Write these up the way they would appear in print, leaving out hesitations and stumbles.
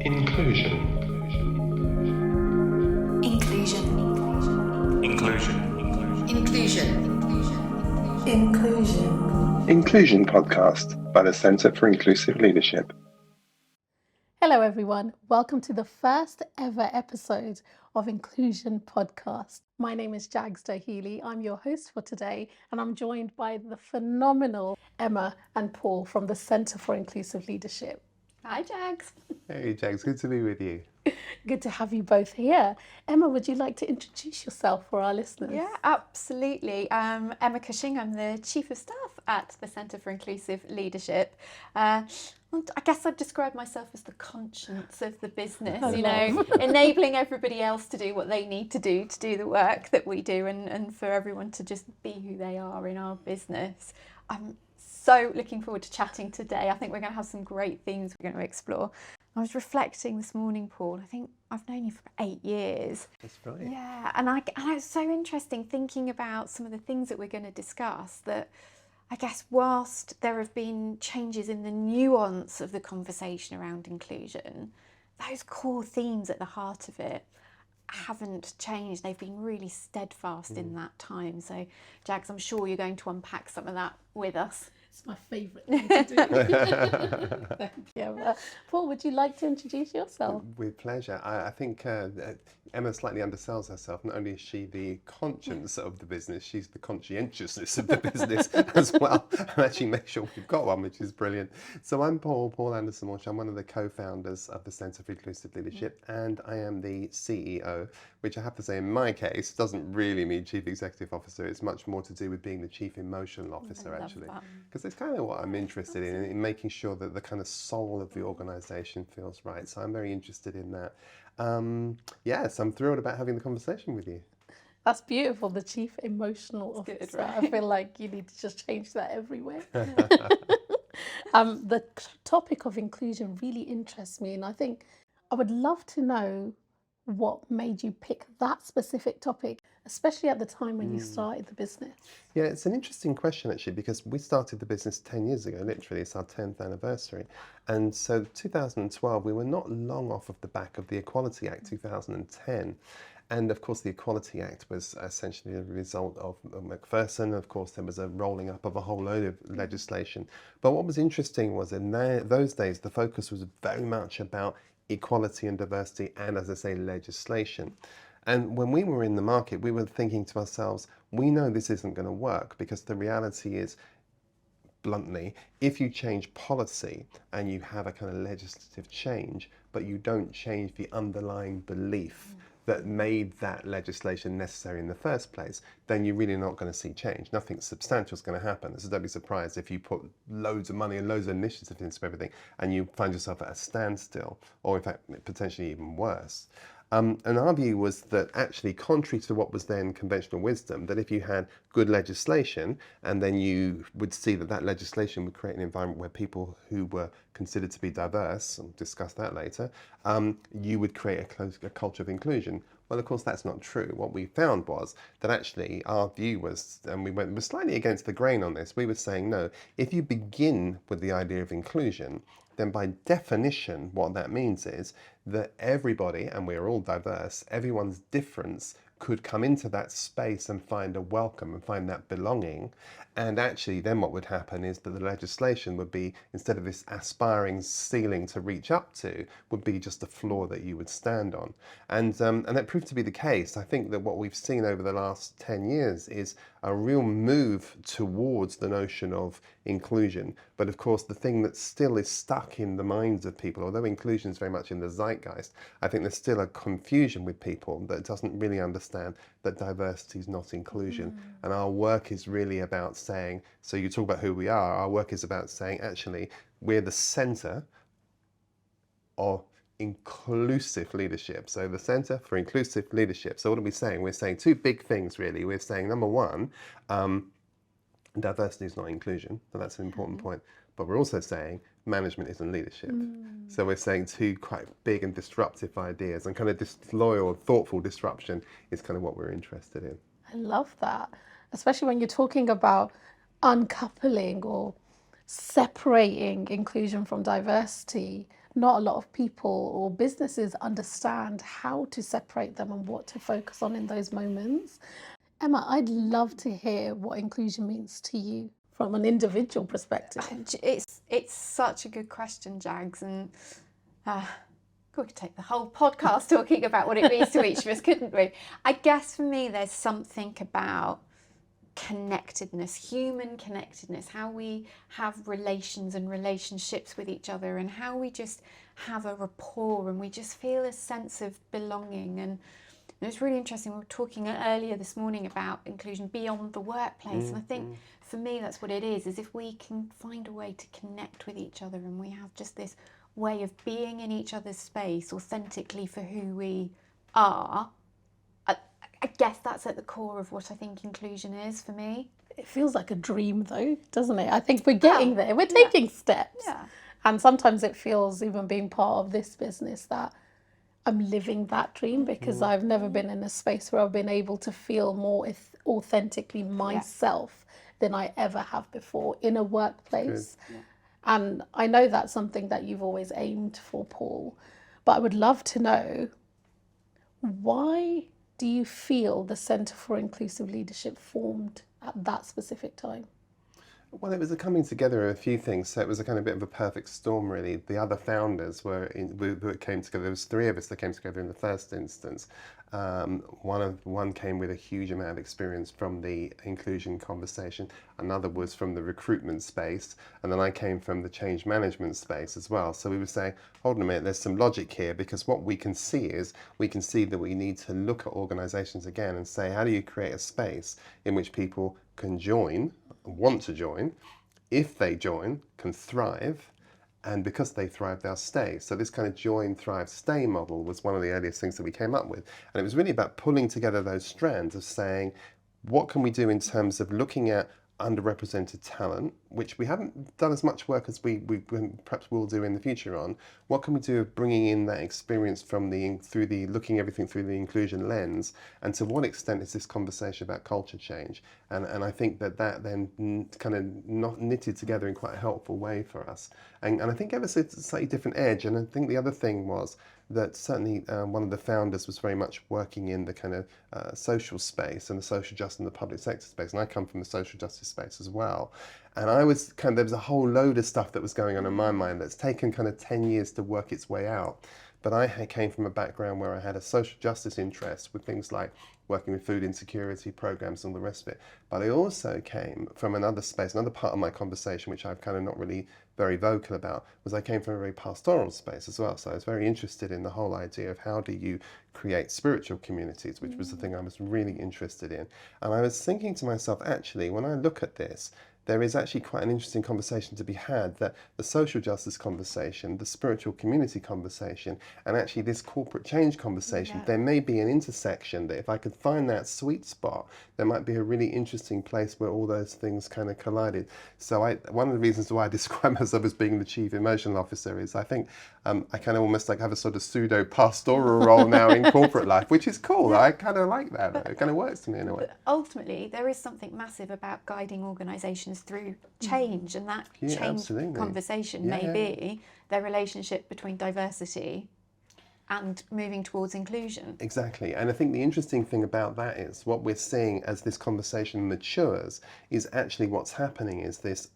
Inclusion. Inclusion. Inclusion. Inclusion. Inclusion. Inclusion podcast by the Centre for Inclusive Leadership. Hello everyone, welcome to the first ever episode of Inclusion Podcast. My name is Jagz Doheley, I'm your host for today and I'm joined by the phenomenal Emma and Paul from the Centre for Inclusive Leadership. Hi Jagz. Hey Jagz, good to be with you. Good to have you both here. Emma, would you like to introduce yourself for our listeners? Yeah, absolutely. Emma Cushing, I'm the Chief of Staff at the Centre for Inclusive Leadership. I guess I'd describe myself as the conscience of the business, enabling everybody else to do what they need to do the work that we do and for everyone to just be who they are in our business. I'm so looking forward to chatting today. I think we're going to have some great themes we're going to explore. I was reflecting this morning, Paul. I think I've known you for 8 years. That's brilliant. Yeah, and it's so interesting thinking about some of the things that we're going to discuss that I guess whilst there have been changes in the nuance of the conversation around inclusion, those core themes at the heart of it haven't changed. They've been really steadfast in that time. So, Jagz, I'm sure you're going to unpack some of that with us. It's my favourite thing to do. Thank you. Paul, would you like to introduce yourself? With pleasure. I think Emma slightly undersells herself. Not only is she the conscience of the business, she's the conscientiousness of the business as well. And actually make sure we've got one, which is brilliant. So I'm Paul Anderson-Walsh. I'm one of the co-founders of the Centre for Inclusive Leadership, and I am the CEO, which I have to say in my case doesn't really mean Chief Executive Officer. It's much more to do with being the Chief Emotional Officer, actually. Because it's kind of what I'm interested in making sure that the kind of soul of the organisation feels right. So I'm very interested in that. Yes, I'm thrilled about having the conversation with you. That's beautiful, the Chief Emotional Officer. Good, right? I feel like you need to just change that everywhere. The topic of inclusion really interests me, and I think I would love to know what made you pick that specific topic, especially at the time when you started the business. Yeah, it's an interesting question actually, because we started the business 10 years ago, literally. It's our 10th anniversary. And so 2012, we were not long off of the back of the Equality Act 2010. And of course, the Equality Act was essentially a result of Macpherson. Of course, there was a rolling up of a whole load of legislation. But what was interesting was in those days, the focus was very much about equality and diversity and, as I say, legislation. And when we were in the market, we were thinking to ourselves, we know this isn't going to work, because the reality is, bluntly, if you change policy and you have a kind of legislative change, but you don't change the underlying belief that made that legislation necessary in the first place, then you're really not going to see change. Nothing substantial is going to happen. So don't be surprised if you put loads of money and loads of initiatives into everything and you find yourself at a standstill, or in fact, potentially even worse. And our view was that actually, contrary to what was then conventional wisdom, that if you had good legislation and then you would see that that legislation would create an environment where people who were considered to be diverse, and we'll discuss that later, you would create a culture of inclusion. Well, of course, that's not true. What we found was that actually our view was, and we were slightly against the grain on this, we were saying, no, if you begin with the idea of inclusion, then by definition, what that means is that everybody, and we're all diverse, everyone's difference could come into that space and find a welcome and find that belonging. And actually then what would happen is that the legislation would be, instead of this aspiring ceiling to reach up to, would be just a floor that you would stand on. And that proved to be the case. I think that what we've seen over the last 10 years is a real move towards the notion of inclusion. But of course, the thing that still is stuck in the minds of people, although inclusion is very much in the zeitgeist, I think there's still a confusion with people that doesn't really understand that diversity is not inclusion. And our work is really about saying, so you talk about who we are, our work is about saying, actually, we're the centre of inclusive leadership. So the Centre for Inclusive Leadership. So what are we saying? We're saying two big things, really. We're saying, number one, diversity is not inclusion. So that's an important point. But we're also saying management isn't leadership. So we're saying two quite big and disruptive ideas, and kind of disloyal, thoughtful disruption is kind of what we're interested in. I love that, especially when you're talking about uncoupling or separating inclusion from diversity. not a lot of people or businesses understand how to separate them and what to focus on in those moments. Emma, I'd love to hear what inclusion means to you from an individual perspective. It's such a good question, Jagz, and we could take the whole podcast talking about what it means to each of us, couldn't we? I guess for me, there's something about connectedness, human connectedness, how we have relations and relationships with each other, and how we just have a rapport and we just feel a sense of belonging. And it's really interesting. We were talking earlier this morning about inclusion beyond the workplace, and I think for me that's what it is if we can find a way to connect with each other and we have just this way of being in each other's space authentically for who we are. I guess that's at the core of what I think inclusion is for me. It feels like a dream though, doesn't it? I think we're getting there. We're taking steps. Yeah. And sometimes it feels, even being part of this business, that I'm living that dream because I've never been in a space where I've been able to feel more authentically myself than I ever have before in a workplace. Yeah. And I know that's something that you've always aimed for, Paul. But I would love to know, why do you feel the Centre for Inclusive Leadership formed at that specific time? Well, it was a coming together of a few things, so it was a kind of bit of a perfect storm, really. The other founders we came together. There was three of us that came together in the first instance. One came with a huge amount of experience from the inclusion conversation. Another was from the recruitment space, and then I came from the change management space as well. So we were saying, hold on a minute, there's some logic here, because what we can see that we need to look at organisations again and say, how do you create a space in which people can join, want to join, if they join, can thrive, and because they thrive, they'll stay. So this kind of join, thrive, stay model was one of the earliest things that we came up with. And it was really about pulling together those strands of saying, what can we do in terms of looking at underrepresented talent, which we haven't done as much work as we perhaps will do in the future on. What can we do of bringing in that experience from looking everything through the inclusion lens, and to what extent is this conversation about culture change? And I think that then kind of not knitted together in quite a helpful way for us. And I think gave us a slightly different edge. And I think the other thing was that certainly one of the founders was very much working in the kind of social space and the social justice and the public sector space, and I come from the social justice space as well. And there was a whole load of stuff that was going on in my mind that's taken kind of 10 years to work its way out. But I came from a background where I had a social justice interest with things like working with food insecurity programs and the rest of it. But I also came from another space, another part of my conversation, which I've kind of not really very vocal about, was I came from a very pastoral space as well. So I was very interested in the whole idea of how do you create spiritual communities, which was the thing I was really interested in. And I was thinking to myself, actually, when I look at this, there is actually quite an interesting conversation to be had, that the social justice conversation, the spiritual community conversation, and actually this corporate change conversation, there may be an intersection that if I could find that sweet spot, there might be a really interesting place where all those things kind of collided. So one of the reasons why I describe myself as being the chief emotional officer is I think I kind of almost like have a sort of pseudo pastoral role now in corporate life, which is cool. I kind of like that. It kind of works to me in a way. But ultimately, there is something massive about guiding organisations through change, and that change conversation may be their relationship between diversity and moving towards inclusion. Exactly. And I think the interesting thing about that is what we're seeing as this conversation matures is actually what's happening is this,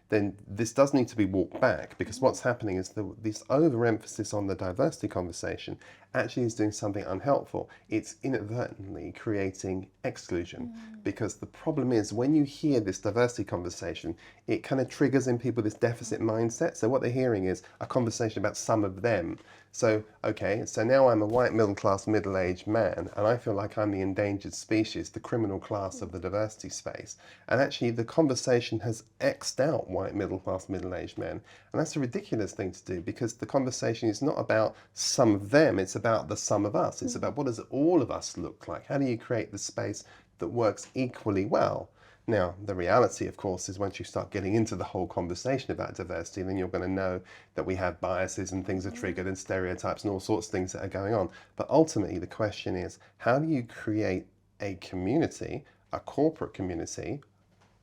then this does need to be walked back, because what's happening is this overemphasis on the diversity conversation actually is doing something unhelpful. It's inadvertently creating exclusion, because the problem is when you hear this diversity conversation, it kind of triggers in people this deficit mindset. So what they're hearing is a conversation about some of them. So, okay, so now I'm a white middle-class, middle-aged man, and I feel like I'm the endangered species, the criminal class of the diversity space. And actually the conversation has X'd out white middle-class, middle-aged men. And that's a ridiculous thing to do, because the conversation is not about some of them, it's about the sum of us. It's about what does all of us look like? How do you create the space that works equally well? Now, the reality, of course, is once you start getting into the whole conversation about diversity, then you're going to know that we have biases and things are triggered and stereotypes and all sorts of things that are going on. But ultimately, the question is, how do you create a community, a corporate community,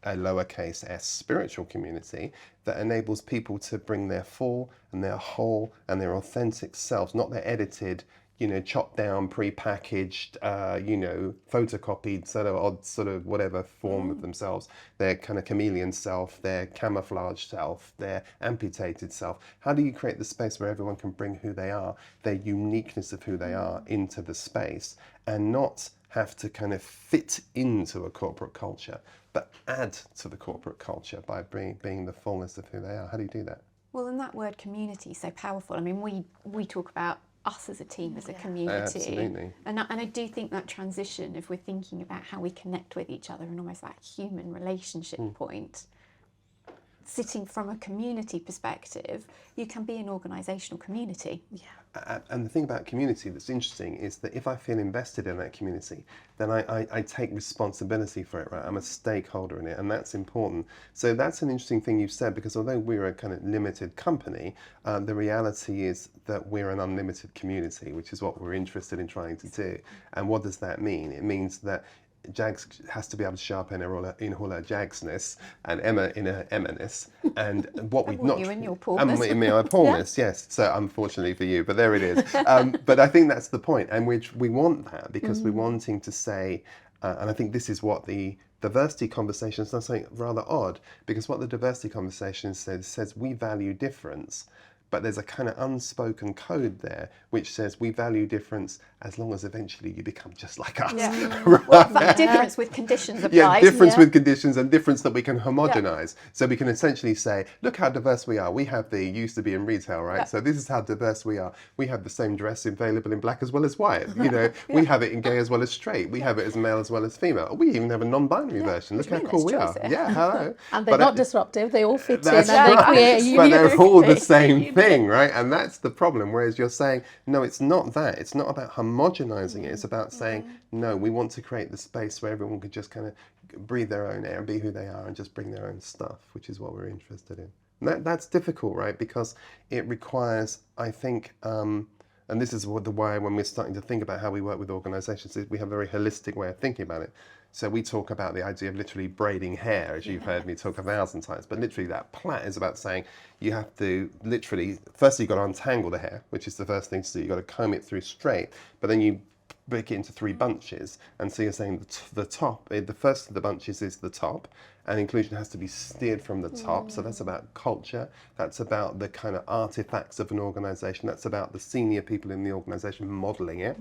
a lowercase s spiritual community that enables people to bring their full and their whole and their authentic selves, not their edited, chopped down, pre-packaged, photocopied sort of odd sort of whatever form of themselves, their kind of chameleon self, their camouflage self, their amputated self. How do you create the space where everyone can bring who they are, their uniqueness of who they are into the space, and not have to kind of fit into a corporate culture, but add to the corporate culture by being the fullness of who they are? How do you do that? Well, and that word community is so powerful. I mean, we talk about us as a team, as a community. Absolutely. And I do think that transition, if we're thinking about how we connect with each other and almost that human relationship point, sitting from a community perspective, you can be an organisational community. And the thing about community that's interesting is that if I feel invested in that community, then I take responsibility for it, right? I'm a stakeholder in it, and that's important. So that's an interesting thing you've said, because although we're a kind of limited company, the reality is that we're an unlimited community, which is what we're interested in trying to do. And what does that mean? It means that Jagz has to be able to show up in all her Jagzness, and Emma in her Emma-ness, and what we've not... You in your Paulness. In my Paulness, yes. So unfortunately for you, but there it is. But I think that's the point, and we want that because we're wanting to say, and I think this is what the diversity conversation is something rather odd, because what the diversity conversation says we value difference. But there's a kind of unspoken code there which says we value difference as long as eventually you become just like us. Yeah. Right? Well, that difference with conditions applies. Yeah, difference with conditions, and difference that we can homogenize. So we can essentially say, look how diverse we are. We have the used to be in retail, right? Yeah. So this is how diverse we are. We have the same dress available in black as well as white. We have it in gay as well as straight. We have it as male as well as female. We even have a non-binary version. Look how cool we are. Yeah, hello. And they're not disruptive. They all fit in and right. they create a unique... But they're all the same thing, right? And that's the problem. Whereas you're saying, no, it's not that. It's not about homogenizing it. It's about saying, no, we want to create the space where everyone could just kind of breathe their own air and be who they are and just bring their own stuff, which is what we're interested in. And that's difficult, right? Because it requires, I think, and this is why when we're starting to think about how we work with organizations, we have a very holistic way of thinking about it. So we talk about the idea of literally braiding hair, as you've heard me talk 1,000 times, but literally that plait is about saying you have to literally, firstly you've got to untangle the hair, which is the first thing to do. You've got to comb it through straight, but then you break it into 3 bunches. And so you're saying the top, the first of the bunches is the top, and inclusion has to be steered from the top. So that's about culture. That's about the kind of artifacts of an organization. That's about the senior people in the organization modeling it.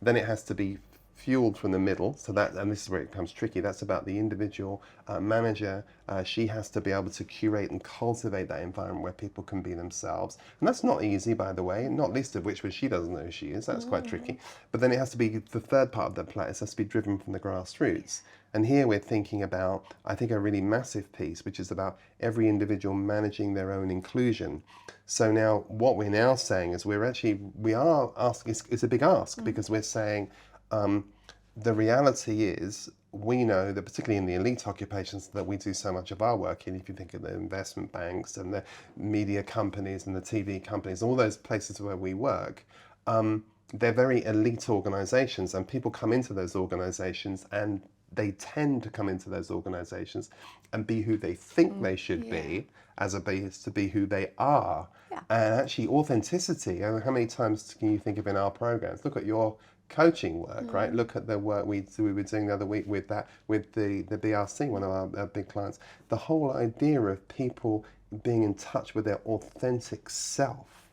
Then it has to be fueled from the middle, so that, and this is where it becomes tricky, that's about the individual manager. She has to be able to curate and cultivate that environment where people can be themselves, and that's not easy, by the way, not least of which when she doesn't know who she is. That's quite tricky. But then it has to be, the third part of the play, it has to be driven from the grassroots. And here we're thinking about, I think, a really massive piece, which is about every individual managing their own inclusion. So now what we're now saying is we are asking, it's a big ask, because we're saying, the reality is, we know that particularly in the elite occupations that we do so much of our work in, if you think of the investment banks and the media companies and the TV companies, all those places where we work, they're very elite organizations, and people come into those organizations and they tend to come into those organizations and be who they think they should be, as opposed to be who they are. And actually authenticity, how many times can you think of in our programs? Look at your coaching work, right? Look at the work we were doing the other week with the BRC, one of our big clients. The whole idea of people being in touch with their authentic self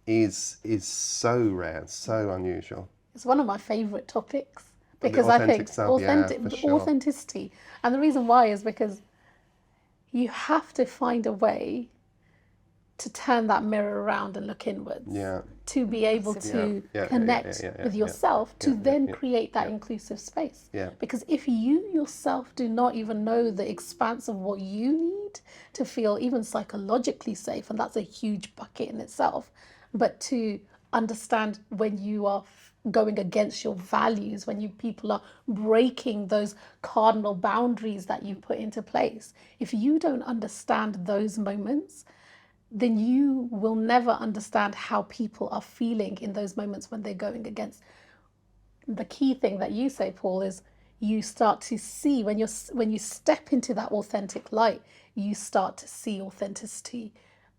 is so rare, so unusual. It's one of my favourite topics, because I think authenticity, and the reason why is because you have to find a way to turn that mirror around and look inwards, to be able to connect with yourself, to then create that inclusive space. Because if you yourself do not even know the expanse of what you need to feel even psychologically safe, and that's a huge bucket in itself, but to understand when you are going against your values, when people are breaking those cardinal boundaries that you put into place, if you don't understand those moments, then you will never understand how people are feeling in those moments when they're going against. The key thing that you say, Paul, is you start to see when you step into that authentic light, you start to see authenticity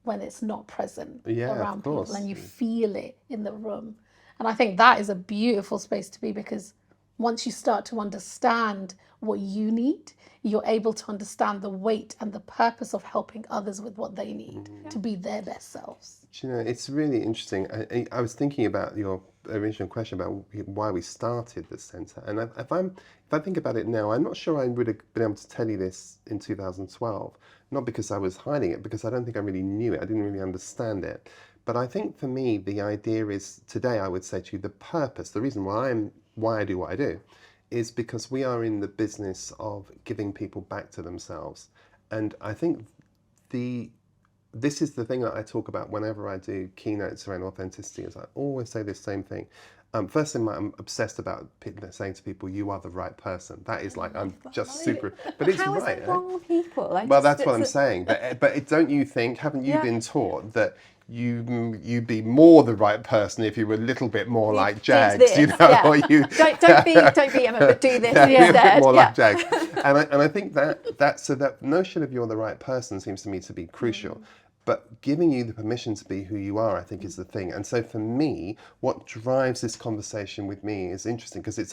when it's not present around people, and you feel it in the room. And I think that is a beautiful space to be, because once you start to understand what you need, you're able to understand the weight and the purpose of helping others with what they need to be their best selves. You know, it's really interesting. I was thinking about your original question about why we started the centre, and if I think about it now, I'm not sure I would have been able to tell you this in 2012. Not because I was hiding it, because I don't think I really knew it. I didn't really understand it. But I think for me, the idea is today, I would say to you, the purpose, the reason why I do what I do, is because we are in the business of giving people back to themselves, and I think this is the thing that I talk about whenever I do keynotes around authenticity. Is I always say this same thing. First thing, I'm obsessed about saying to people, "You are the right person." That is like, I'm just super. But it's how right. Is it wrong people? Well, that's what I'm saying. But don't you think? Haven't you been taught that you'd be more the right person if you were a little bit more like Jagz, you know? Or you don't be Emma, but do this instead. Be a bit more like Jagz. And I think that notion of you're the right person seems to me to be crucial. But giving you the permission to be who you are, I think, is the thing. And so for me, what drives this conversation with me is interesting, because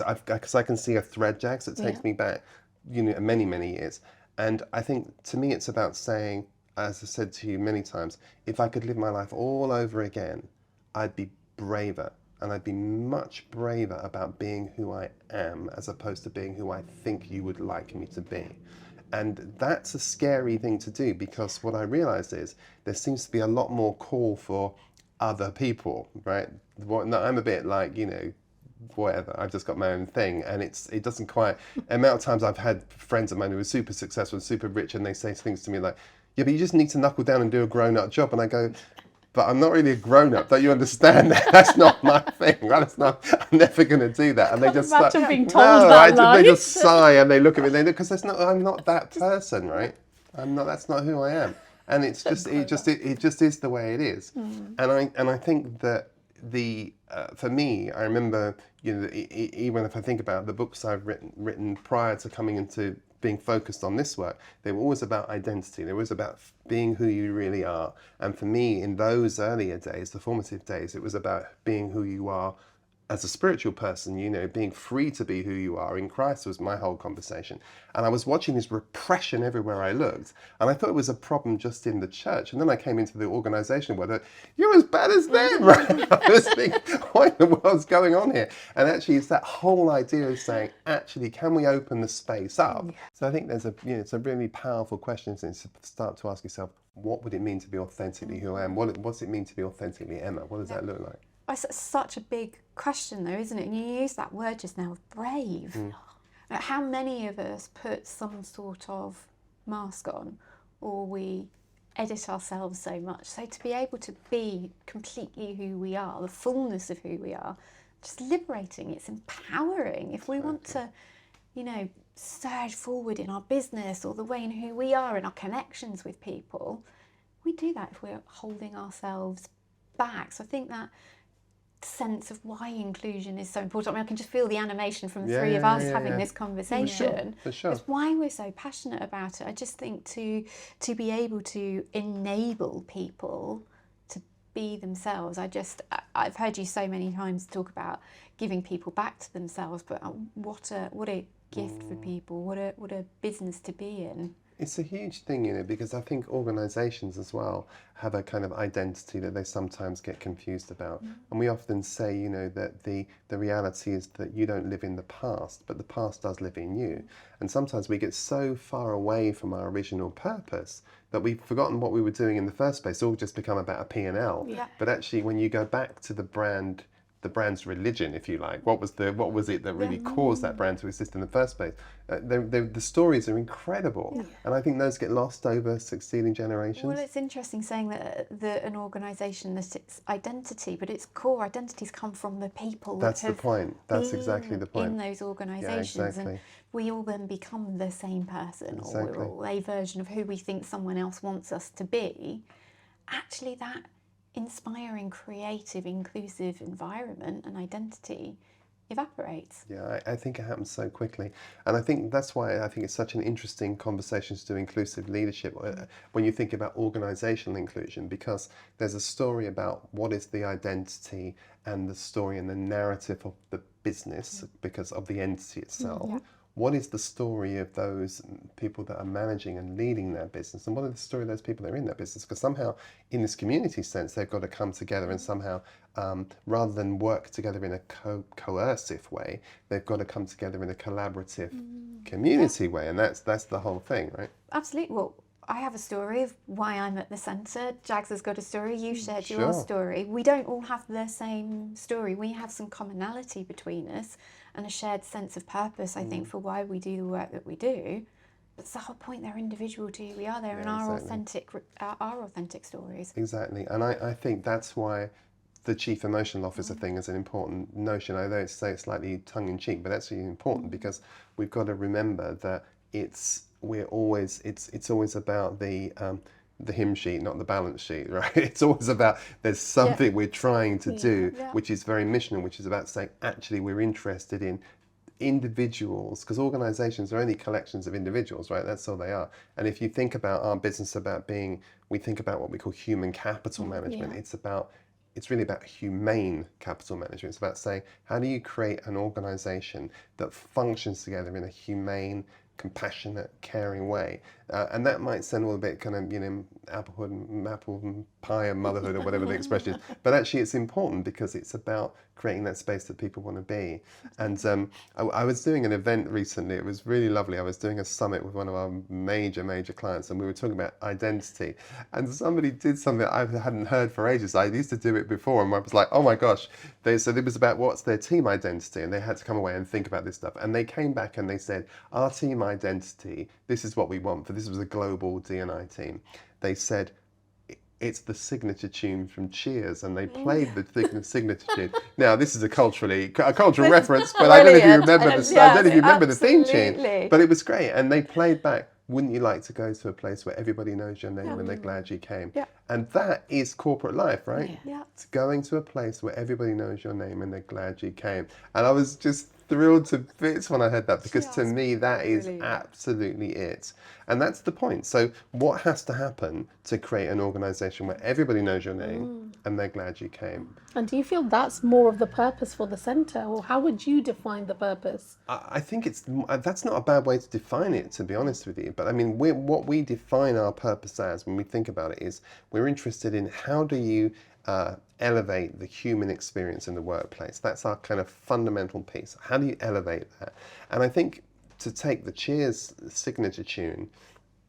I can see a thread, Jagz, that takes me back, you know, many, many years. And I think to me, it's about saying, as I said to you many times, if I could live my life all over again, I'd be braver. And I'd be much braver about being who I am, as opposed to being who I think you would like me to be. And that's a scary thing to do, because what I realized is there seems to be a lot more call for other people, right? I'm a bit like, you know, whatever, I've just got my own thing, and it doesn't quite, the amount of times I've had friends of mine who are super successful and super rich, and they say things to me like, yeah, but you just need to knuckle down and do a grown-up job. And I go, but I'm not really a grown-up. Don't you understand that? That's not my thing. I'm never going to do that. And they just imagine being told that line. They just sigh and they look at me. Because I'm not that person, right? That's not who I am. And it's just it just is the way it is. And I think that for me, I remember, you know, even if I think about the books I've written prior to coming into being focused on this work, they were always about identity. They were always about being who you really are. And for me, in those earlier days, the formative days, it was about being who you are as a spiritual person, you know, being free to be who you are in Christ was my whole conversation. And I was watching this repression everywhere I looked, and I thought it was a problem just in the church. And then I came into the organisation where you're as bad as them, right? I was thinking, what in the world's going on here? And actually, it's that whole idea of saying, actually, can we open the space up? So I think it's a really powerful question to start to ask yourself, what would it mean to be authentically who I am? What's it mean to be authentically Emma? What does that look like? It's such a big question, though, isn't it? And you use that word just now, brave. How many of us put some sort of mask on, or we edit ourselves so much? So to be able to be completely who we are, the fullness of who we are, just liberating, it's empowering. If we want to, you know, surge forward in our business or the way in who we are in our connections with people, we do that if we're holding ourselves back. So I think that sense of why inclusion is so important. I mean, I can just feel the animation from the three of us having this conversation. For sure. That's why we're so passionate about it. I just think to be able to enable people to be themselves. I've heard you so many times talk about giving people back to themselves, but what a gift for people. What a business to be in. It's a huge thing, you know, because I think organisations as well have a kind of identity that they sometimes get confused about. And we often say, you know, that the reality is that you don't live in the past, but the past does live in you. And sometimes we get so far away from our original purpose that we've forgotten what we were doing in the first place. It's all just become about a P&L. Yeah. But actually, when you go back to the brand's religion, if you like, what was it that really caused that brand to exist in the first place? The stories are incredible, and I think those get lost over succeeding generations. Well, it's interesting saying that an organisation, that its identity, but its core identities come from the people. That's the point. That's exactly the point. In those organisations, yeah, exactly. And we all then become the same person, Exactly. or we're all a version of who we think someone else wants us to be. Actually, that inspiring, creative, inclusive environment and identity evaporates. Yeah, I think it happens so quickly. And I think that's why I think it's such an interesting conversation to do inclusive leadership when you think about organizational inclusion, because there's a story about what is the identity and the story and the narrative of the business because of the entity itself. Yeah. What is the story of those people that are managing and leading their business? And what are the story of those people that are in their business? Because somehow, in this community sense, they've got to come together and somehow, rather than work together in a coercive way, they've got to come together in a collaborative community way. And that's the whole thing, right? Absolutely. Well, I have a story of why I'm at the centre. Jagz has got a story. You shared Sure. your story. We don't all have the same story. We have some commonality between us and a shared sense of purpose, I think, for why we do the work that we do. But it's the whole point. They're individual to who we are. They're in our authentic stories. Exactly. And I think that's why the chief emotional officer thing is an important notion. I don't say it slightly tongue-in-cheek, but that's really important because we've got to remember that it's always about the hymn sheet, not the balance sheet, right? It's always about there's something we're trying to do, which is very missional, which is about saying actually we're interested in individuals, because organizations are only collections of individuals, right? That's all they are. And if you think about our business we think about what we call human capital management. It's really about humane capital management. It's about saying, how do you create an organization that functions together in a humane, compassionate, caring way? And that might sound a little bit kind of, apple pie and motherhood or whatever the expression is. But actually it's important because it's about creating that space that people want to be. And I was doing an event recently. It was really lovely. I was doing a summit with one of our major clients, and we were talking about identity. And somebody did something I hadn't heard for ages. I used to do it before, and I was like, oh my gosh. So it was about what's their team identity, and they had to come away and think about this stuff. And they came back and they said, our team identity, this is what we want. This was a global D&I team. They said, it's the signature tune from Cheers, and they played the signature tune. Now, this is a cultural reference, but I don't know if you remember I don't know if you remember the theme tune, but it was great. And they played back, wouldn't you like to go to a place where everybody knows your name and they're glad you came? Yeah. And that is corporate life, right? Yeah. It's going to a place where everybody knows your name and they're glad you came. And I was just thrilled to bits when I heard that, because to me that is absolutely it. And that's the point. So what has to happen to create an organisation where everybody knows your name and they're glad you came? And do you feel that's more of the purpose for the centre, or how would you define the purpose? I think that's not a bad way to define it, to be honest with you. But I mean, what we define our purpose as when we think about it is we're interested in how do you elevate the human experience in the workplace. That's our kind of fundamental piece. How do you elevate that? And I think to take the Cheers signature tune,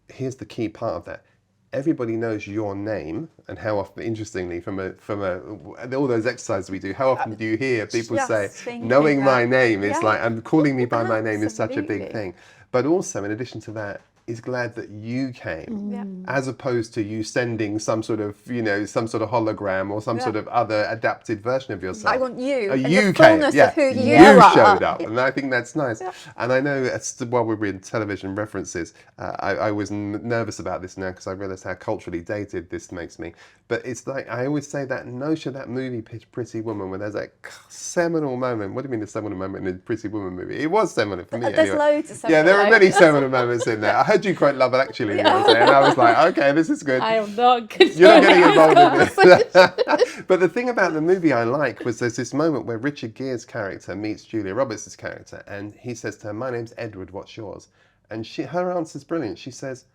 here's the key part of that. Everybody knows your name, and how often, interestingly, from all those exercises we do, how often do you hear people say, knowing my name is like, and calling me by my name is such a big thing. But also, in addition to that, is glad that you came, as opposed to you sending some sort of hologram or some sort of other adapted version of yourself. I want you. You came. Of who you showed up, and I think that's nice. Yeah. And I know while we were in television references, I was nervous about this now because I realised how culturally dated this makes me. But it's like I always say that notion, that movie Pretty Woman, where there's that seminal moment. What do you mean the seminal moment in the Pretty Woman movie? It was seminal for me. There's loads of seminal. Yeah, there are many seminal moments in there. I heard you quite Love It Actually the other day, and I was like, okay, this is good. I am not good. You're not getting involved in this. But the thing about the movie I like was there's this moment where Richard Gere's character meets Julia Roberts' character, and he says to her, my name's Edward, what's yours? And her answer's brilliant. She says,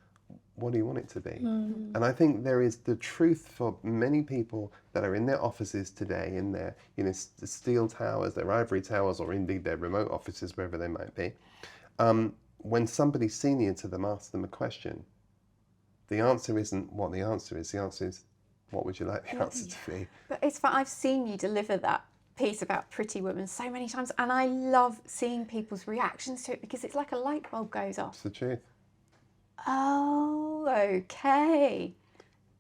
what do you want it to be? And I think there is the truth for many people that are in their offices today, in their steel towers, their ivory towers, or indeed their remote offices, wherever they might be. When somebody senior to them asks them a question, the answer isn't what the answer is. The answer is, what would you like the answer to be? But it's fun. I've seen you deliver that piece about Pretty Woman so many times, and I love seeing people's reactions to it because it's like a light bulb goes off. It's the truth. Oh, okay.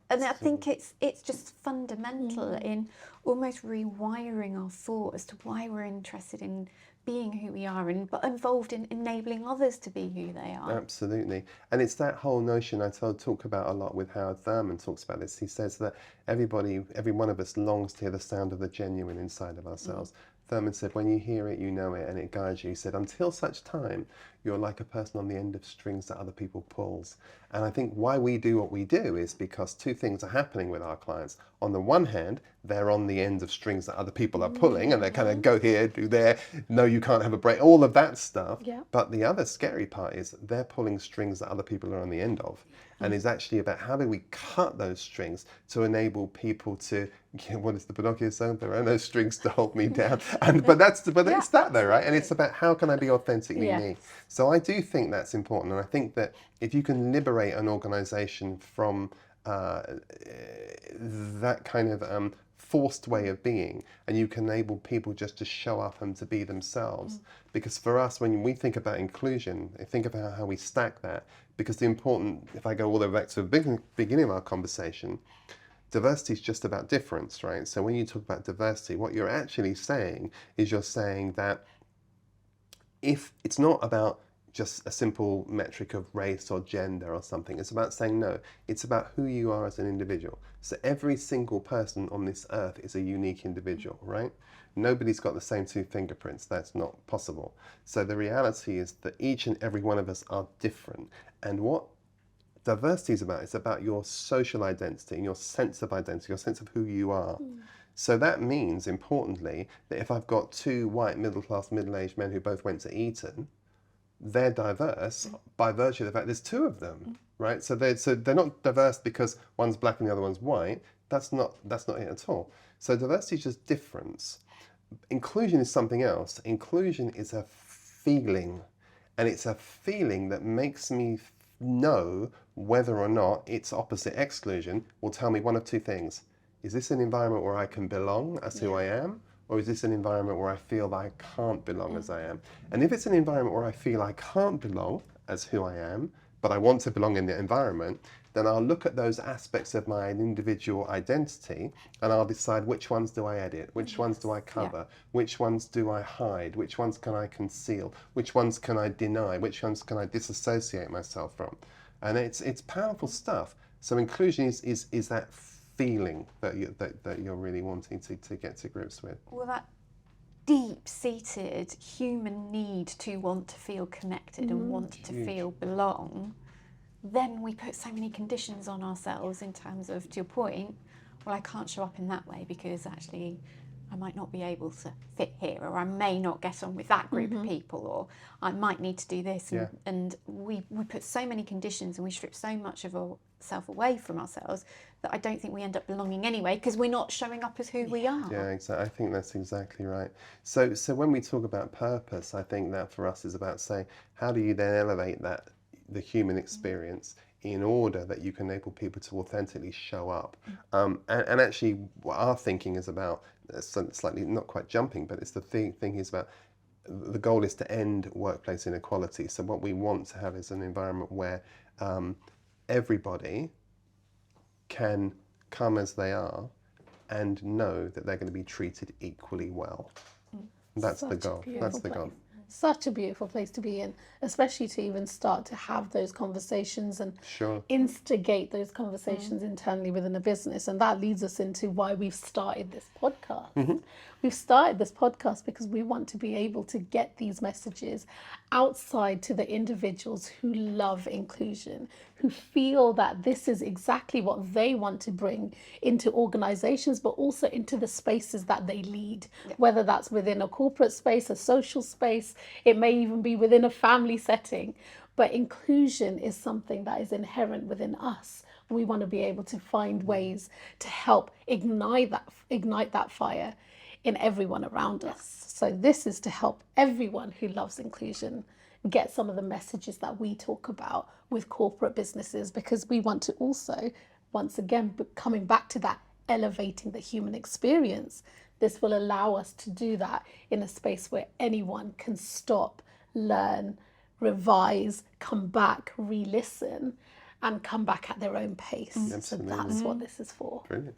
And I think it's just fundamental in almost rewiring our thought as to why we're interested in being who we are, but involved in enabling others to be who they are. Absolutely. And it's that whole notion I talk about a lot with Howard Thurman talks about this. He says that every one of us longs to hear the sound of the genuine inside of ourselves. Thurman said, when you hear it, you know it, and it guides you. He said, until such time, you're like a person on the end of strings that other people pulls. And I think why we do what we do is because two things are happening with our clients. On the one hand, they're on the end of strings that other people are pulling, and they kind of go here, do there, no, you can't have a break, all of that stuff. Yeah. But the other scary part is they're pulling strings that other people are on the end of. And it's actually about how do we cut those strings to enable people to, what is the Pinocchio song? There are no strings to hold me down. But it's that though, right? And it's about how can I be authentically me? So I do think that's important. And I think that if you can liberate an organization from that kind of forced way of being, and you can enable people just to show up and to be themselves. Because for us, when we think about inclusion, think about how we stack that. Because the important, if I go all the way back to the beginning of our conversation, diversity is just about difference, right? So when you talk about diversity, what you're actually saying is you're saying that if it's not about just a simple metric of race or gender or something, it's about saying no, it's about who you are as an individual. So every single person on this earth is a unique individual, right? Nobody's got the same two fingerprints. That's not possible. So the reality is that each and every one of us are different. And what diversity is about, it's about your social identity and your sense of identity, your sense of who you are. So that means, importantly, that if I've got two white, middle-class, middle-aged men who both went to Eton, they're diverse by virtue of the fact there's two of them, right? So they're not diverse because one's black and the other one's white. That's not it at all. So diversity is just difference. Inclusion is something else. Inclusion is a feeling, and it's a feeling that makes me know whether or not its opposite, exclusion, will tell me one of two things. Is this an environment where I can belong as who I am? Or is this an environment where I feel that I can't belong as I am? And if it's an environment where I feel I can't belong as who I am, but I want to belong in the environment, then I'll look at those aspects of my individual identity and I'll decide which ones do I edit, which ones do I cover, which ones do I hide, which ones can I conceal, which ones can I deny, which ones can I disassociate myself from. And it's powerful stuff. So inclusion is that feeling that you're really wanting to get to grips with. Well, that deep-seated human need to want to feel connected and want to feel belong, then we put so many conditions on ourselves in terms of, to your point, well, I can't show up in that way because actually I might not be able to fit here, or I may not get on with that group of people, or I might need to do this. And we put so many conditions and we strip so much of ourselves away from ourselves that I don't think we end up belonging anyway because we're not showing up as who we are. Yeah, exactly. I think that's exactly right. So when we talk about purpose, I think that for us is about saying, how do you then elevate the human experience in order that you can enable people to authentically show up? And actually what our thinking is about, slightly not quite jumping, but it's the thing is about, the goal is to end workplace inequality. So what we want to have is an environment where everybody can come as they are and know that they're going to be treated equally well. That's the goal. That's the goal. Such a beautiful place to be in, especially to even start to have those conversations and instigate those conversations internally within a business. And that leads us into why we've started this podcast. We've started this podcast because we want to be able to get these messages outside to the individuals who love inclusion, who feel that this is exactly what they want to bring into organizations, but also into the spaces that they lead, whether that's within a corporate space, a social space, it may even be within a family setting. But inclusion is something that is inherent within us. We want to be able to find ways to help ignite that fire in everyone around us. So this is to help everyone who loves inclusion get some of the messages that we talk about with corporate businesses, because we want to also, once again, coming back to that elevating the human experience, this will allow us to do that in a space where anyone can stop, learn, revise, come back, re-listen, and come back at their own pace. So that's what this is for. Brilliant.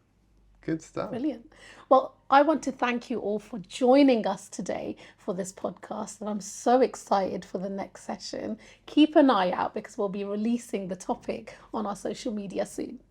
Good stuff. Brilliant. Well, I want to thank you all for joining us today for this podcast, and I'm so excited for the next session. Keep an eye out because we'll be releasing the topic on our social media soon.